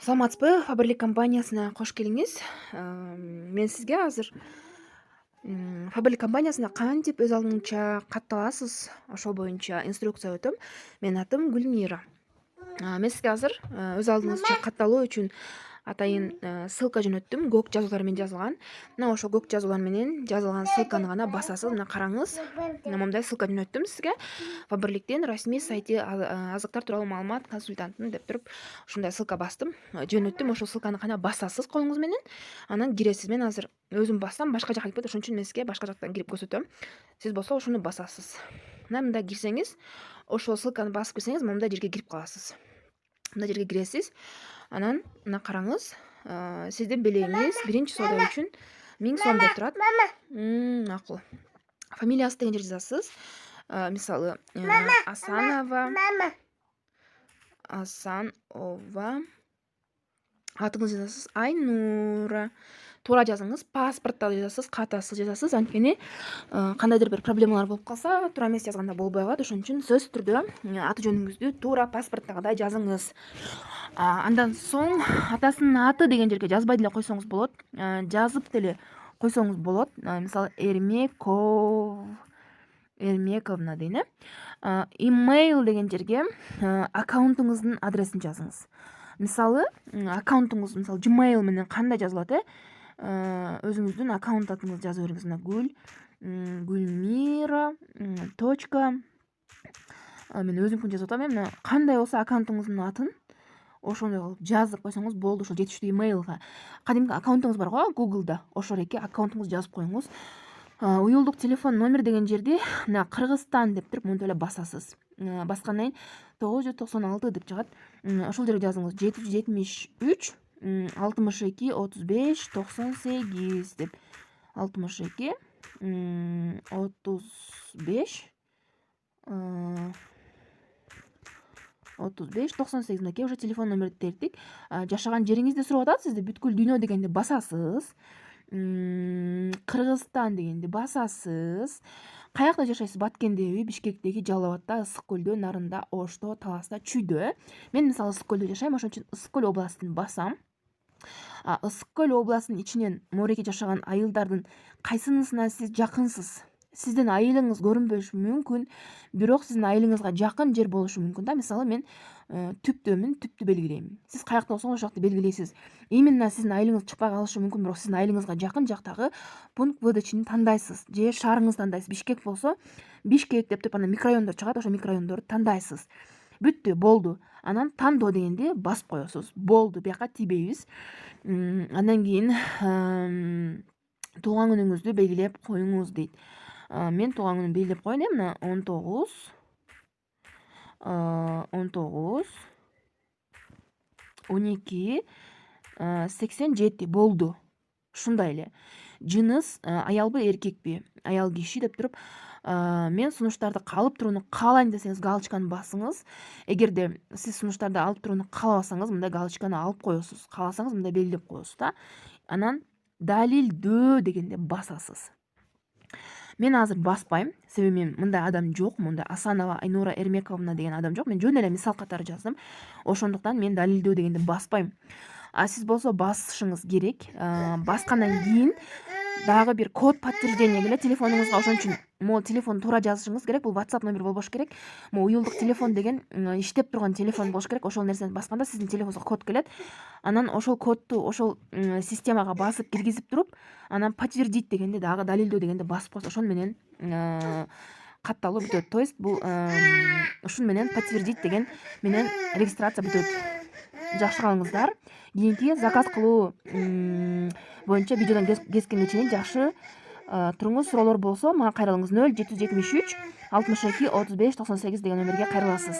Саламатсызбы, Фаберлик компаниясына кош келиңиз. Мен сизге азыр Фаберлик компаниясына кантип өз алдыңча катталасыз, ошол боюнча инструкция өтөм. Менин атым Гүлмира. Мен сизге азыр өз алдыңызча катталуу үчүн атайын ссылка жөнөттүм. Көк жазуулар менен жазылган. Мына ошол көк жазуулар менен жазылган ссылканы гана басасыз. Мына караңыз. Мына мондай ссылка жөнөттүм сизге. Фаберликтин расмий сайты азыктар тууралуу маалымат консультантын деп туруп ушундай ссылка бастым. Жөнөттүм. Ошол ссылканы гана басасыз колуңуз менен. Анан киресиз. Мен азыр өзүм бассам башка жака кетет. Ошон үчүн мен сизге башка жактан кирип көрсөтөм. Сиз болсо ошону басасыз. Мына мындай кирсеңиз, ошол ссылканы басып кирсеңиз, мондай жерге кирип каласыз. Мындай жерге киресиз. Анан мына караңыз. Сиздин белегиңиз биринчи соода үчүн 1000 сом деп турат. Макул. Фамилиясы деген жерге жазасыз. Мисалы, Асанова. Атыңызды жазасыз. Айнура. Туура жазыңыз. Паспортто жазасыз, катасыз жазасыз. Анткени кандайдыр бир проблемалар болуп калса, туура эмес жазганда болбой калат. Ошон үчүн сөзсүз түрдө аты жөнүңүздү туура паспорттогудай жазыңыз. Андан соң атасынын аты деген жерге жазбай деле койсоңуз болот. Жазып деле койсоңуз болот. Мисалы, Эрмековна дейин, Имейл деген жерге аккаунтуңуздун адресин жазыңыз. Мисалы, аккаунтуңуз Gmail менен кандай жазылат, өзүңүздүн аккаунт атыңызды жазып бериңиз. Мына Гүлмира точка. Мен өзүмкүн жазып атам. Мына кандай болсо аккаунтуңуздун атын ошондой кылып жазып койсоңуз болду. Ошол жетиштүү имейлга. Кадимки аккаунтуңуз бар го Google'да. Ошол эки аккаунтуңузду жазып коюңуз. Уюлдук телефон номер деген жерди мына Кыргызстан деп туруп монтип эле басасыз. Баскандан кийин 996 деп чыгат. Ошол жерге жазыңыз 773 62 35 98 деп. 62 35 98 мынакей уже телефон номерди терттик. Жашаган жериңизди сурап атат сизди. Бүткүл дүйнө дегенди басасыз. Кыргызстан дегенди басасыз. Каякта жашайсыз? Баткендеби, Бишкектеги, Жалал Абадта, Ысык көлдө, Нарында, Ошто, Таласта, Чүйдө. Мен мисалы Ысык көлдө жашайм, ошон үчүн Ысык көл областын басам. Ысык көл областынын ичинен мореке жашаган айылдардын кайсынысына сиз жакынсыз? Сиздин айылыңыз көрүнбөшү мүмкүн, бирок сиздин айылыңызга жакын жер болушу мүмкүн да. Мисалы, мен түптөмүн, түптү белгилейм. Сиз каякта болсоңуз ошол жакты белгилейсиз. Именно сиздин айылыңыз чыкпай калышы мүмкүн, бирок сиздин айылыңызга жакын жактагы пункт выдачаны тандайсыз. Же шаарыңызды тандайсыз. Бишкек болсо, Бишкек деп туруп анан микрорайондор чыгат, ошол микрорайондорду тандайсыз. Бүттү, болду. Анан тандоо дегенди басып коесуз. Болду, бияка тийбейбиз. Андан кийин туулган күнүңүздү белгилеп коюңуз дейт. Мен туулган күнүмдү белгилеп коеюн. Мына 19/12/87 болду. Ушундай эле. Жыныс аялбы, эркекпи? Аял киши деп туруп, мен сунуштарды алып турууну каалайм десеңиз, галочканы басыңыз. Эгерде сиз сунуштарды алып турууну каалабасаңыз, мындай галочканы алып коесуз. Кааласаңыз мындай белгилеп коесуз да. Анан далилдөө дегенде басасыз. Мен азыр баспайм, себеби мен мындай адам жок, мындай Асанова Айнура Эрмековна деген адам жок. Мен жөн эле мисал катары жаздым. Ошондуктан мен далилдөө дегенди баспайм. Сиз болсо басышыңыз керек. Баскандан кийин дагы бир код подтверждение келет телефонуңузга. Ошон үчүн могу телефон туура жазышыңыз керек. Бул WhatsApp номер болбош керек. Могу уюлдук телефон деген иштеп турган телефон болуш керек. Ошол нерсени басканда сиздин телефонуңузга код келет. Анан ошол кодду ошол системага басып киргизип туруп, анан подтвердить дегенди дагы далилдөө дегенди басып койсо, ошон менен катталуу бүтөт. То есть бул ушун менен подтвердить деген менен регистрация бүтөт. Жакшы калыңыздар. Кийинки заказ кылуу боюнча видеодон кескенге чейин жакшы туруңуз. Суроолор болсо мага кайрылыңыз. 0773 62 35 98 деген номерге кайрыласыз.